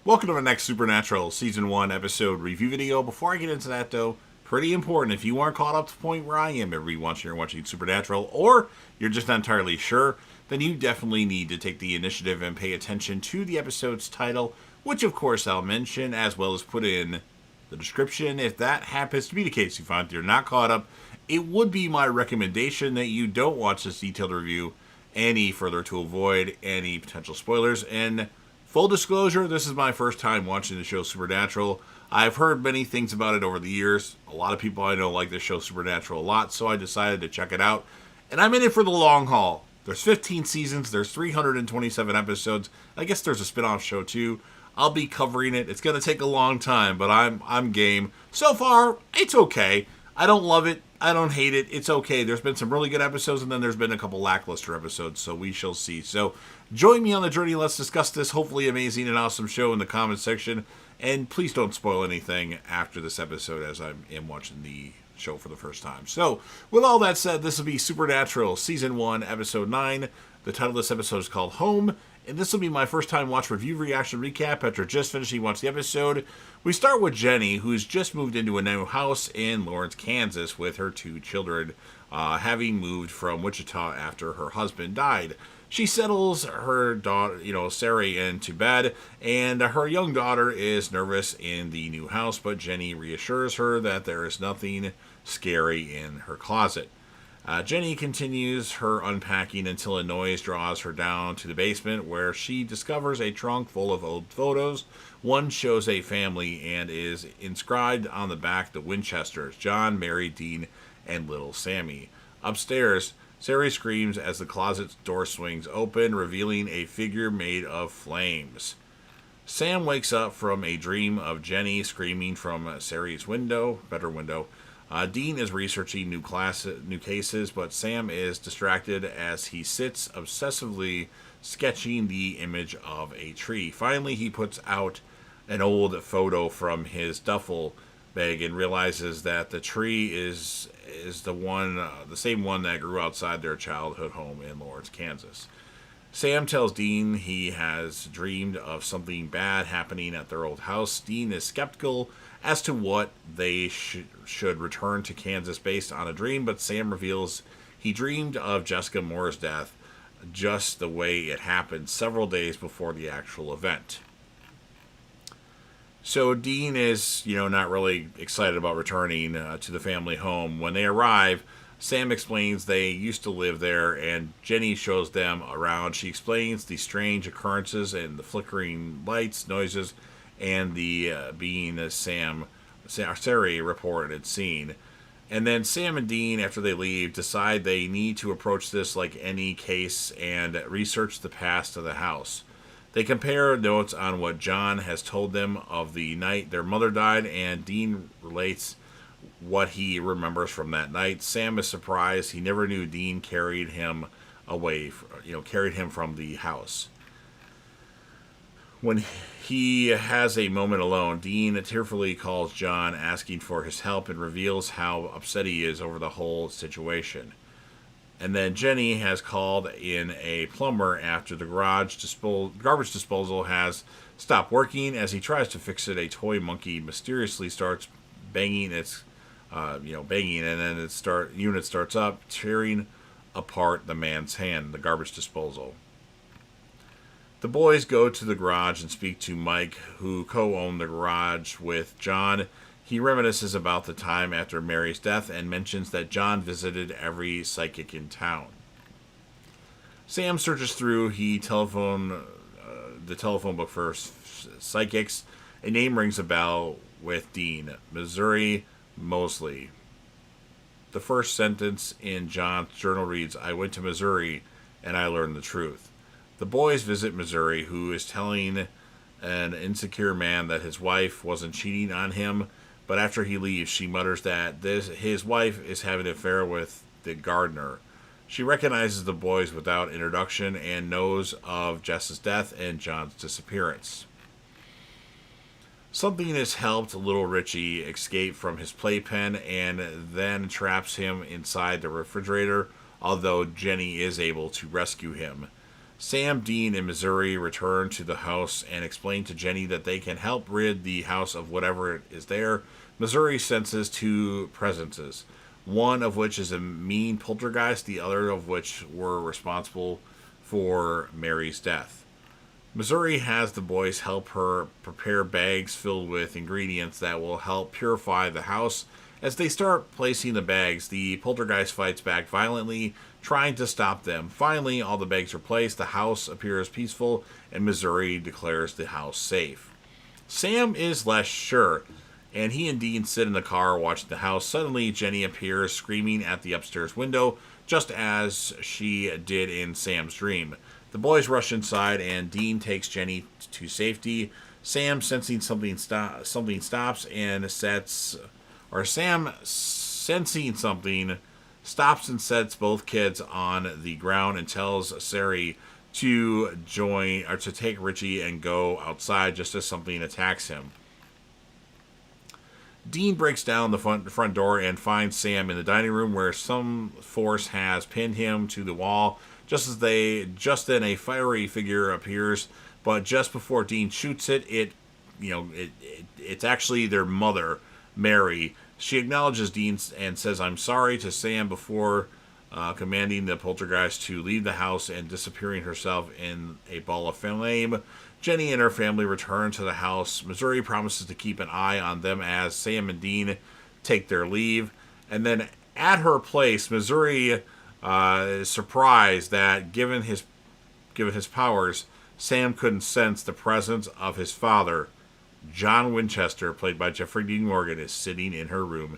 Welcome to the next Supernatural Season 1 episode review video. Before I get into that, though, pretty important. If you aren't caught up to the point where I am every once you're watching Supernatural, or you're just not entirely sure, then you definitely need to take the initiative and pay attention to the episode's title, which of course I'll mention, as well as put in the description. If that happens to be the case, you find you're not caught up, it would be my recommendation that you don't watch this detailed review any further to avoid any potential spoilers. And full disclosure, this is my first time watching the show Supernatural. I've heard many things about it over the years. A lot of people I know like this show Supernatural a lot, so I decided to check it out. And I'm in it for the long haul. There's 15 seasons, there's 327 episodes. I guess there's a spin-off show too. I'll be covering it. It's going to take a long time, but I'm game. So far, it's okay. I don't love it. I don't hate it. It's okay. There's been some really good episodes, and then there's been a couple lackluster episodes, so we shall see. So join me on the journey. Let's discuss this hopefully amazing and awesome show in the comments section. And please don't spoil anything after this episode, as I am watching the show for the first time. So with all that said, this will be Supernatural Season 1, Episode 9. The title of this episode is called Home. And this will be my first time watch review reaction recap after just finishing watching the episode. We start with Jenny, who's just moved into a new house in Lawrence, Kansas with her two children, having moved from Wichita after her husband died. She settles her daughter, Sarah, into bed, and her young daughter is nervous in the new house, but Jenny reassures her that there is nothing scary in her closet. Jenny continues her unpacking until a noise draws her down to the basement, where she discovers a trunk full of old photos. One shows a family and is inscribed on the back the Winchesters: John, Mary, Dean, and little Sammy. Upstairs, Sarah screams as the closet door swings open, revealing a figure made of flames. Sam wakes up from a dream of Jenny screaming from Sarah's bedroom window. Dean is researching new cases, but Sam is distracted as he sits obsessively sketching the image of a tree. Finally, he puts out an old photo from his duffel bag and realizes that the tree is the same one that grew outside their childhood home in Lawrence, Kansas. Sam tells Dean he has dreamed of something bad happening at their old house. Dean is skeptical as to what they should return to Kansas based on a dream, but Sam reveals he dreamed of Jessica Moore's death just the way it happened several days before the actual event. So Dean is, not really excited about returning to the family home. When they arrive, Sam explains they used to live there, and Jenny shows them around. She explains the strange occurrences and the flickering lights, noises, and the being as Sarah reported seen. And then Sam and Dean, after they leave, decide they need to approach this like any case and research the past of the house. They compare notes on what John has told them of the night their mother died, and Dean relates what he remembers from that night. Sam is surprised. He never knew Dean carried him from the house. When he has a moment alone, Dean tearfully calls John, asking for his help, and reveals how upset he is over the whole situation. And then Jenny has called in a plumber after the garbage disposal has stopped working. As he tries to fix it, a toy monkey mysteriously starts banging and then unit starts up, tearing apart the man's hand, the garbage disposal. The boys go to the garage and speak to Mike, who co-owned the garage with John. He reminisces about the time after Mary's death and mentions that John visited every psychic in town. Sam searches through the telephone book for psychics. A name rings a bell with Dean: Missouri Mosley. The first sentence in John's journal reads, "I went to Missouri and I learned the truth." The boys visit Missouri, who is telling an insecure man that his wife wasn't cheating on him, but after he leaves, she mutters that his wife is having an affair with the gardener. She recognizes the boys without introduction and knows of Jess's death and John's disappearance. Something has helped little Richie escape from his playpen and then traps him inside the refrigerator, although Jenny is able to rescue him. Sam, Dean, and Missouri return to the house and explain to Jenny that they can help rid the house of whatever is there. Missouri senses two presences, one of which is a mean poltergeist, the other of which were responsible for Mary's death. Missouri has the boys help her prepare bags filled with ingredients that will help purify the house. As they start placing the bags, the poltergeist fights back violently, trying to stop them. Finally, all the bags are placed, the house appears peaceful, and Missouri declares the house safe. Sam is less sure, and he and Dean sit in the car watching the house. Suddenly, Jenny appears screaming at the upstairs window, just as she did in Sam's dream. The boys rush inside, and Dean takes Jenny to safety. Sam, sensing something stops and sets... Or Sam, sensing something, stops and sets both kids on the ground and tells Sari to join or to take Richie and go outside just as something attacks him. Dean breaks down the front door and finds Sam in the dining room where some force has pinned him to the wall. Just then a fiery figure appears, but just before Dean shoots it's actually their mother, Mary. She acknowledges Dean and says, "I'm sorry" to Sam before commanding the poltergeist to leave the house and disappearing herself in a ball of flame. Jenny and her family return to the house. Missouri promises to keep an eye on them as Sam and Dean take their leave. And then at her place, Missouri is surprised that given his powers, Sam couldn't sense the presence of his father. John Winchester, played by Jeffrey Dean Morgan, is sitting in her room.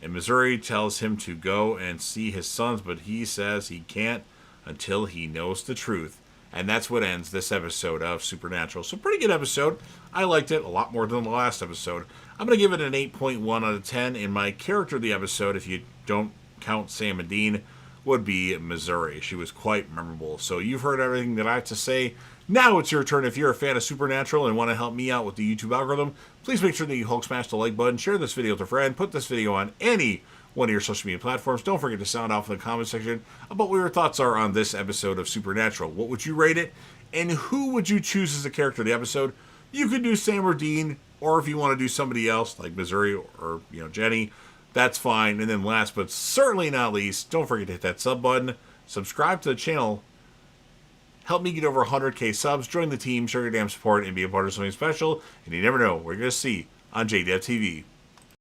And Missouri tells him to go and see his sons, but he says he can't until he knows the truth. And that's what ends this episode of Supernatural. So pretty good episode. I liked it a lot more than the last episode. I'm going to give it an 8.1 out of 10. And my character of the episode, if you don't count Sam and Dean, would be Missouri. She was quite memorable. So you've heard everything that I have to say. Now it's your turn. If you're a fan of Supernatural and want to help me out with the YouTube algorithm, please make sure that you Hulk smash the like button, share this video with a friend, put this video on any one of your social media platforms. Don't forget to sound off in the comment section about what your thoughts are on this episode of Supernatural. What would you rate it? And who would you choose as the character of the episode? You could do Sam or Dean, or if you want to do somebody else like Missouri or Jenny, that's fine. And then last but certainly not least, don't forget to hit that sub button, subscribe to the channel, help me get over 100k subs, join the team, show your damn support, and be a part of something special. And you never know what you're going to see on JDev TV.